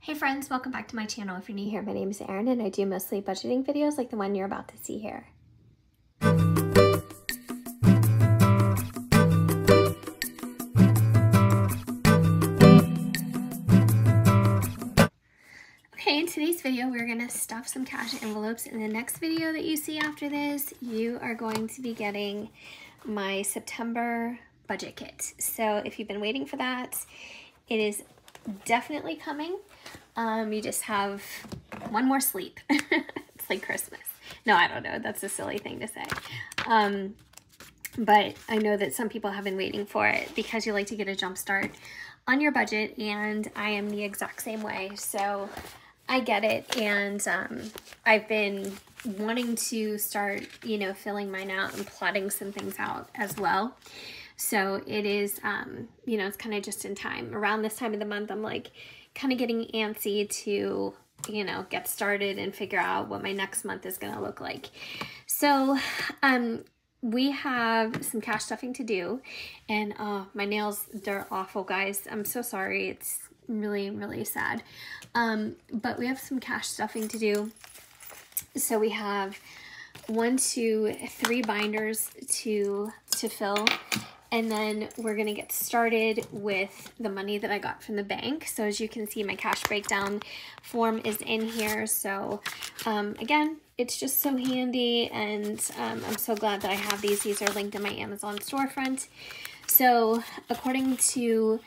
Hey friends, welcome back to my channel. If you're new here, my name is Erin and I do mostly budgeting videos like the one you're about to see here. Okay, in today's video, we're gonna stuff some cash envelopes. In the next video that you see after this, you are going to be getting my September budget kit. So if you've been waiting for that, it is definitely coming. You just have one more sleep. It's like Christmas. No, I don't know. That's a silly thing to say. But I know that some people have been waiting for it because you like to get a jump start on your budget, and I am the exact same way. So I get it, and I've been wanting to start, filling mine out and plotting some things out as well. So it is, it's kind of just in time. Around this time of the month, I'm like kind of getting antsy to, get started and figure out what my next month is going to look like. So, we have some cash stuffing to do, and my nails, they're awful, guys. I'm so sorry. It's really, really sad. But we have some cash stuffing to do. So we have 1, 2, 3 binders to fill. And then we're gonna get started with the money that I got from the bank. So as you can see, my cash breakdown form is in here. So again, it's just so handy, and I'm so glad that I have these. These are linked in my Amazon storefront. So according to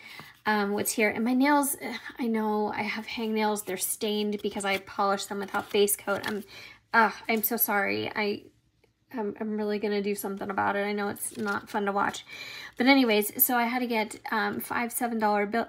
what's here, and my nails, I know I have hangnails. They're stained because I polished them without base coat. I'm so sorry. I'm really going to do something about it. I know it's not fun to watch. But anyways, so I had to get 5 $7 bill,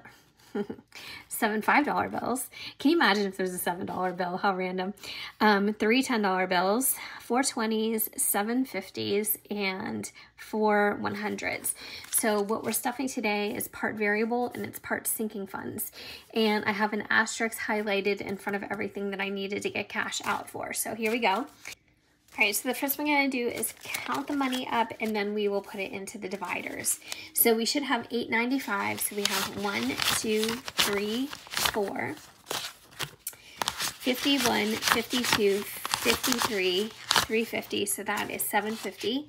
7 $5 bills. Can you imagine if there's a $7 bill? How random. 3 $10 bills, 4 20s, 7 50s, and 4 100s. So what we're stuffing today is part variable and it's part sinking funds. And I have an asterisk highlighted in front of everything that I needed to get cash out for. So here we go. All right, so the first thing I'm gonna do is count the money up, and then we will put it into the dividers. So we should have $8.95. So we have 1, 2, 3, 4, 51, 52, 53, 350. So that is $7.50,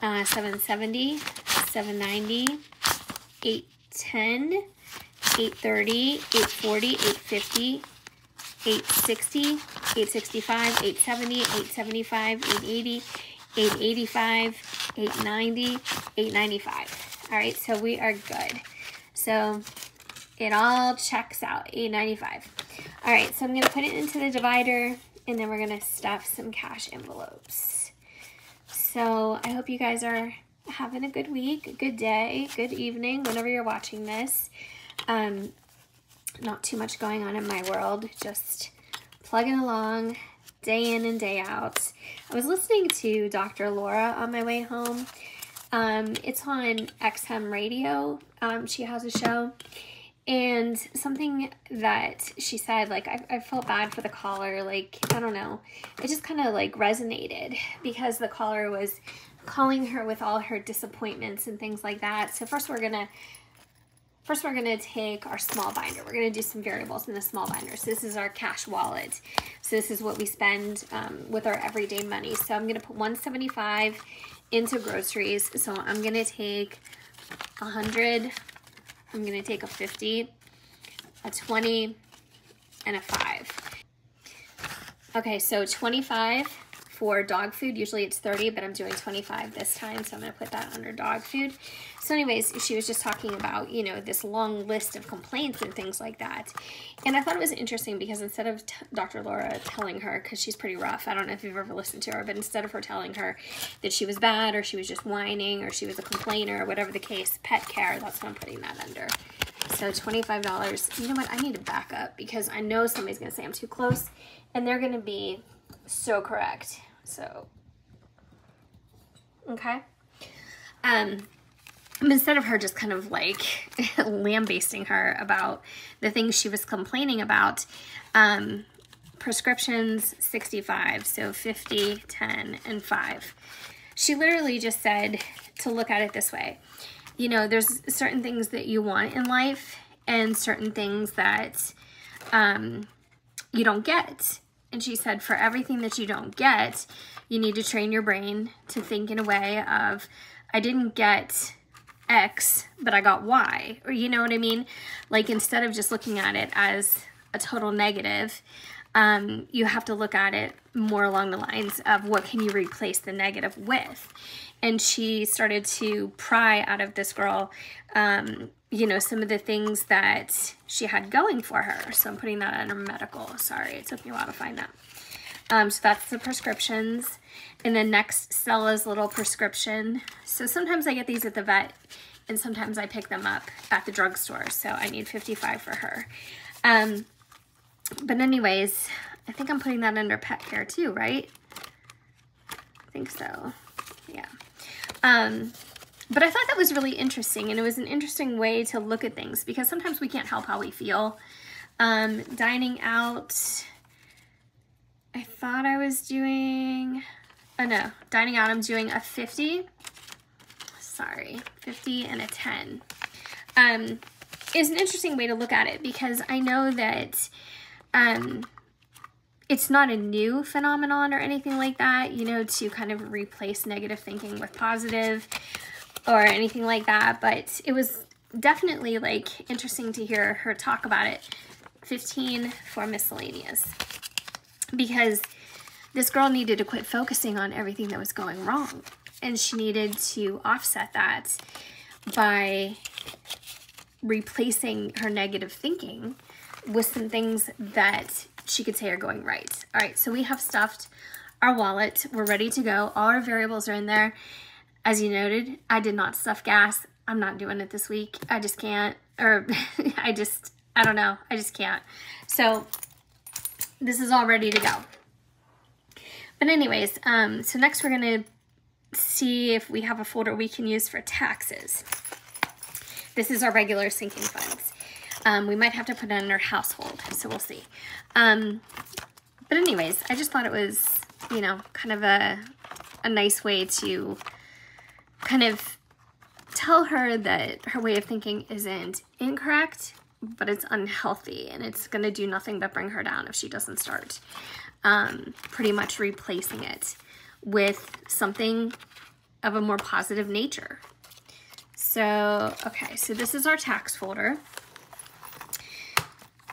7.70, 7.90, 8.10, 8.30, 8.40, 8.50. 860, 865, 870, 875, 880, 885, 890, 895. All right, so we are good. So it all checks out, 895. All right, so I'm gonna put it into the divider, and then we're gonna stuff some cash envelopes. So I hope you guys are having a good week, a good day, good evening, whenever you're watching this. Not too much going on in my world, just plugging along day in and day out. I was listening to Dr. Laura on my way home. It's on XM radio. She has a show, and something that she said, like, I felt bad for the caller. Like, I don't know, it just kind of like resonated because the caller was calling her with all her disappointments and things like that. So first we're gonna take our small binder. We're gonna do some variables in the small binder. So this is our cash wallet. So this is what we spend with our everyday money. So I'm gonna put $175 into groceries. So I'm gonna take 100, I'm gonna take a 50, a 20, and a 5. Okay, so 25 for dog food. Usually it's 30, but I'm doing 25 this time, so I'm gonna put that under dog food. So anyways, she was just talking about, this long list of complaints and things like that. And I thought it was interesting because instead of Dr. Laura telling her, because she's pretty rough, I don't know if you've ever listened to her, but instead of her telling her that she was bad, or she was just whining, or she was a complainer, or whatever the case, pet care, that's what I'm putting that under. So $25. You know what? I need to back up because I know somebody's gonna say I'm too close, and they're gonna be so correct. So, okay. Instead of her just kind of like lambasting her about the things she was complaining about, prescriptions, 65, so 50, 10, and 5. She literally just said to look at it this way. There's certain things that you want in life and certain things that you don't get. And she said, for everything that you don't get, you need to train your brain to think in a way of, I didn't get X, but I got Y. Or you know what I mean? Like, instead of just looking at it as a total negative, you have to look at it more along the lines of what can you replace the negative with. And she started to pry out of this girl, you know, some of the things that she had going for her. So I'm putting that under medical. Sorry, it took me a while to find that. So that's the prescriptions. And then next, Stella's little prescription. So sometimes I get these at the vet, and sometimes I pick them up at the drugstore. So I need 55 for her. But anyways, I think I'm putting that under pet care too, right? I think so. Yeah. But I thought that was really interesting, and it was an interesting way to look at things, because sometimes we can't help how we feel. Dining out, I thought I was doing, oh no, dining out, I'm doing a 50. Sorry, 50 and a 10. Is an interesting way to look at it, because I know that it's not a new phenomenon or anything like that, you know, to kind of replace negative thinking with positive or anything like that. But it was definitely like interesting to hear her talk about it. 15 for miscellaneous, because this girl needed to quit focusing on everything that was going wrong, and she needed to offset that by replacing her negative thinking with some things that she could say are going right. All right, so we have stuffed our wallet. We're ready to go. All our variables are in there. As you noted, I did not stuff gas. I'm not doing it this week. I just can't, or I don't know. I just can't. So this is all ready to go. But anyways, so next we're going to see if we have a folder we can use for taxes. This is our regular sinking funds. We might have to put it in our household, so we'll see. But anyways, I just thought it was, you know, kind of a nice way to kind of tell her that her way of thinking isn't incorrect, but it's unhealthy, and it's going to do nothing but bring her down if she doesn't start pretty much replacing it with something of a more positive nature. So, okay, so this is our tax folder.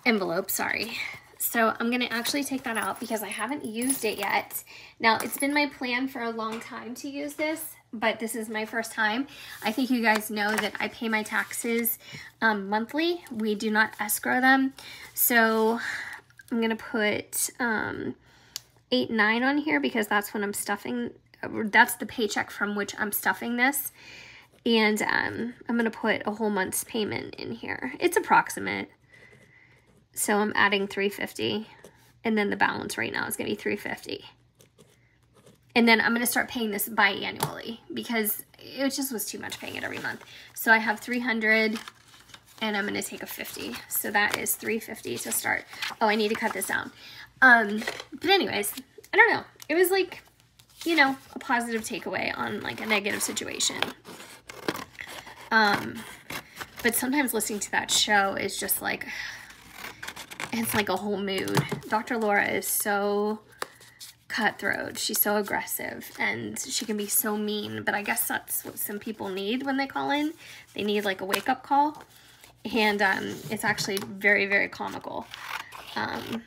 Envelope, sorry. So I'm going to actually take that out because I haven't used it yet. Now, it's been my plan for a long time to use this, but this is my first time. I think you guys know that I pay my taxes monthly. We do not escrow them. So I'm going to put 8, 9 on here because that's when I'm stuffing. That's the paycheck from which I'm stuffing this. And I'm going to put a whole month's payment in here. It's approximate. So I'm adding $350, and then the balance right now is going to be $350. And then I'm going to start paying this biannually because it just was too much paying it every month. So I have $300, and I'm going to take a $50. So that is $350 to start. Oh, I need to cut this down. But anyways, I don't know. It was like, you know, a positive takeaway on like a negative situation. But sometimes listening to that show is just like, it's like a whole mood. Dr. Laura is so cutthroat. She's so aggressive, and she can be so mean, but I guess that's what some people need when they call in. They need like a wake-up call, and it's actually very, very comical. And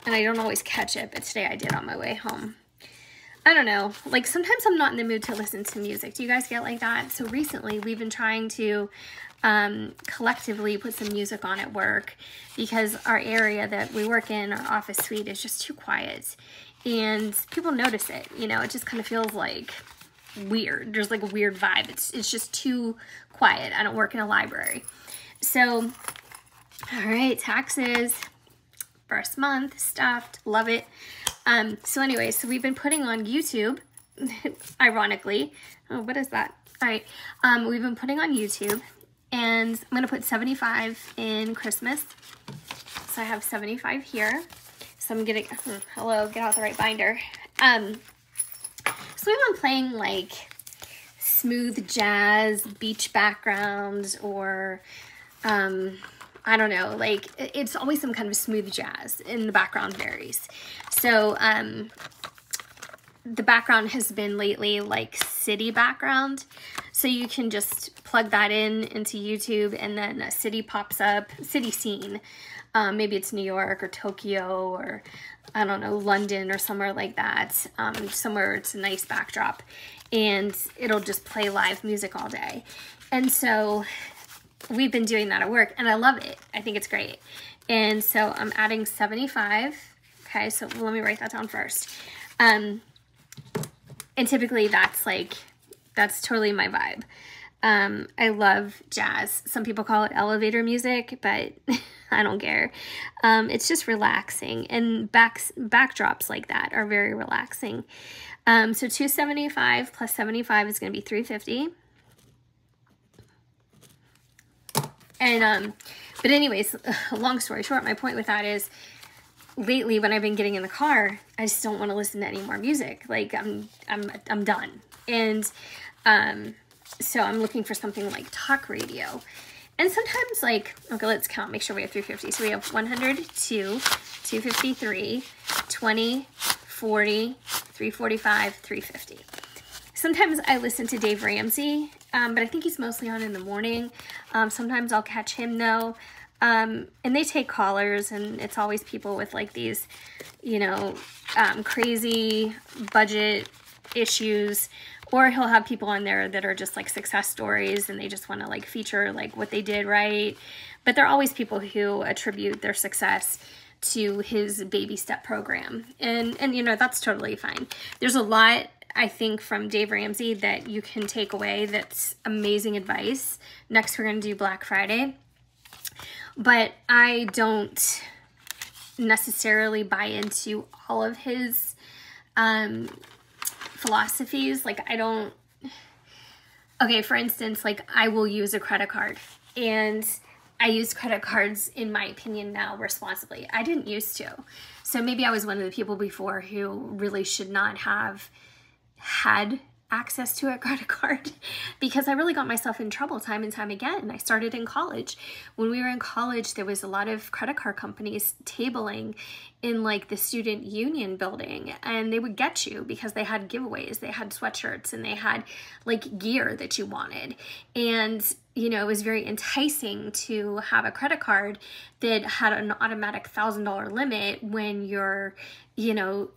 I don't always catch it, but today I did on my way home. I don't know, like sometimes I'm not in the mood to listen to music. Do you guys get like that? So recently we've been trying to collectively put some music on at work because our area that we work in, our office suite, is just too quiet. And people notice it, you know, it just kind of feels like weird. There's like a weird vibe. It's just too quiet. I don't work in a library. So, all right, taxes. First month, stuffed, love it. So anyway, so we've been putting on YouTube, ironically. Oh, what is that? All right, we've been putting on YouTube, and I'm gonna put 75 in Christmas. So I have 75 here. So I'm getting, hello, get out the right binder. So we've been playing like smooth jazz, beach backgrounds, or I don't know, like it's always some kind of smooth jazz, and the background varies. So the background has been lately like city background. So you can just plug that into YouTube, and then a city pops up, city scene. Maybe it's New York or Tokyo or I don't know, London or somewhere like that. Somewhere it's a nice backdrop, and it'll just play live music all day. And so we've been doing that at work, and I love it. I think it's great. And so I'm adding 75. Okay, so let me write that down first. And typically that's totally my vibe. I love jazz. Some people call it elevator music, but I don't care. It's just relaxing, and backdrops like that are very relaxing. So 275 plus 75 is going to be 350. And, but anyways, long story short, my point with that is lately when I've been getting in the car, I just don't want to listen to any more music. Like I'm done. And, so I'm looking for something like talk radio. And sometimes like, okay, let's count, make sure we have 350. So we have 100, 253, 20, 40, 345, 350. Sometimes I listen to Dave Ramsey, but I think he's mostly on in the morning. Sometimes I'll catch him though. And they take callers, and it's always people with like these, you know, crazy budget issues, or he'll have people on there that are just like success stories, and they just want to like feature like what they did right. But they're always people who attribute their success to his baby step program. And you know, that's totally fine. There's a lot, I think, from Dave Ramsey that you can take away that's amazing advice. Next, we're going to do Black Friday. But I don't necessarily buy into all of his philosophies. Like I don't, okay, for instance, like I will use a credit card, and I use credit cards, in my opinion, now responsibly. I didn't used to. So maybe I was one of the people before who really should not have had access to a credit card, because I really got myself in trouble time and time again. I started in college. When we were in college, there was a lot of credit card companies tabling in like the student union building, and they would get you because they had giveaways, they had sweatshirts, and they had like gear that you wanted. And you know, it was very enticing to have a credit card that had an automatic $1,000 limit when you're, you know,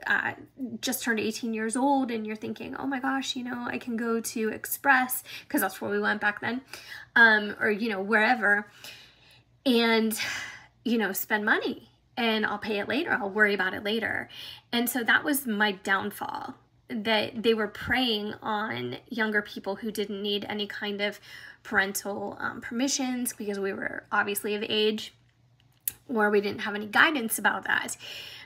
just turned 18 years old, and you're thinking, oh my gosh, you know, I can go to Express, because that's where we went back then, or, you know, wherever, and, you know, spend money, and I'll pay it later. I'll worry about it later. And so that was my downfall, that they were preying on younger people who didn't need any kind of parental permissions, because we were obviously of age, or we didn't have any guidance about that.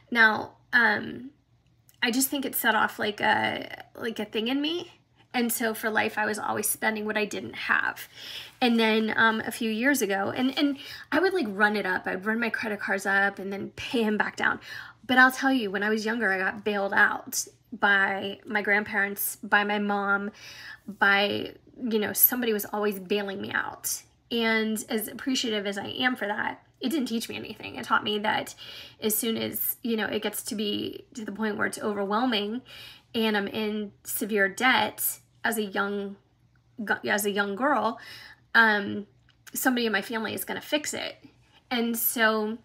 Now, I just think it set off like a thing in me. And so for life, I was always spending what I didn't have. And then a few years ago, and I would like run it up. I'd run my credit cards up and then pay him back down. But I'll tell you, when I was younger, I got bailed out by my grandparents, by my mom, by, you know, somebody was always bailing me out. And as appreciative as I am for that, it didn't teach me anything. It taught me that as soon as, you know, it gets to be to the point where it's overwhelming and I'm in severe debt as a young girl, somebody in my family is going to fix it. And so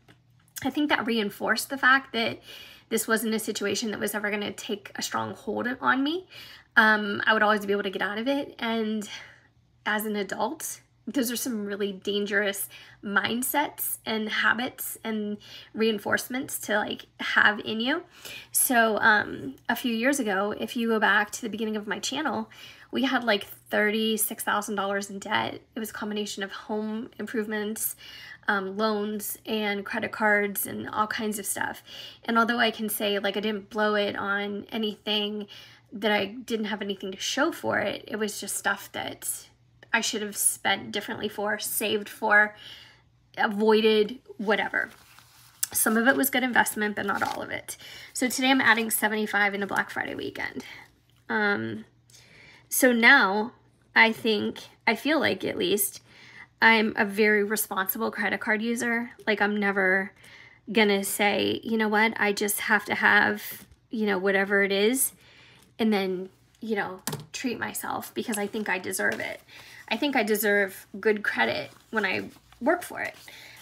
I think that reinforced the fact that this wasn't a situation that was ever going to take a strong hold on me. I would always be able to get out of it. And as an adult, those are some really dangerous mindsets and habits and reinforcements to like have in you. So a few years ago, if you go back to the beginning of my channel, we had like $36,000 in debt. It was a combination of home improvements, loans, and credit cards, and all kinds of stuff. And although I can say like I didn't blow it on anything that I didn't have anything to show for it, it was just stuff that I should have spent differently for, saved for, avoided, whatever. Some of it was good investment, but not all of it. So today I'm adding 75 into Black Friday weekend. So now I feel like at least I'm a very responsible credit card user. Like, I'm never gonna say, you know what, I just have to have, you know, whatever it is, and then, you know, treat myself because I think I deserve it. I think I deserve good credit when I work for it.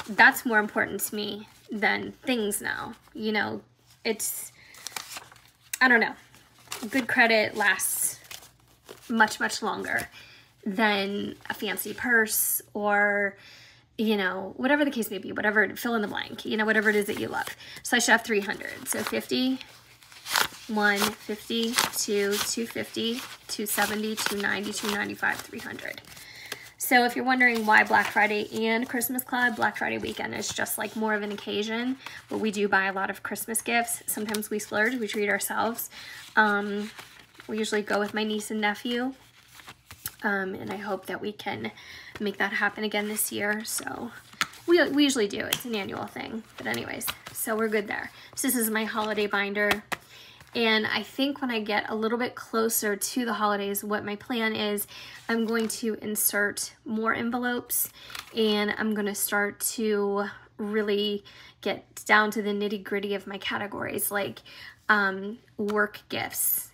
That's more important to me than things now. You know, it's, I don't know. Good credit lasts much, much longer than a fancy purse or, you know, whatever the case may be, whatever, fill in the blank, you know, whatever it is that you love. So I should have 300. So 50, 150, 2, 250, 270, 290, 295, 300. So if you're wondering why Black Friday and Christmas Club, Black Friday weekend is just like more of an occasion, but we do buy a lot of Christmas gifts. Sometimes we splurge, we treat ourselves. We usually go with my niece and nephew, and I hope that we can make that happen again this year. So we usually do, it's an annual thing, but anyways, so we're good there. So this is my holiday binder. And I think when I get a little bit closer to the holidays, what my plan is, I'm going to insert more envelopes, and I'm going to start to really get down to the nitty-gritty of my categories, like work gifts,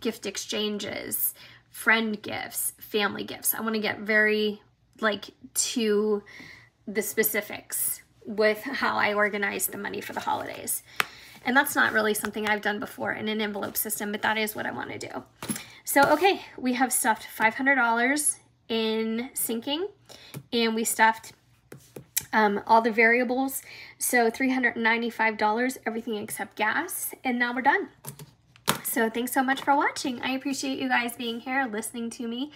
gift exchanges, friend gifts, family gifts. I want to get very like to the specifics with how I organize the money for the holidays. And that's not really something I've done before in an envelope system, but that is what I want to do. So, okay, we have stuffed $500 in sinking, and we stuffed all the variables. So $395, everything except gas, and now we're done. So thanks so much for watching. I appreciate you guys being here, listening to me.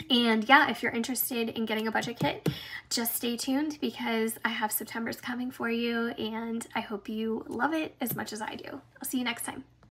And yeah, if you're interested in getting a budget kit, just stay tuned because I have September's coming for you, and I hope you love it as much as I do. I'll see you next time.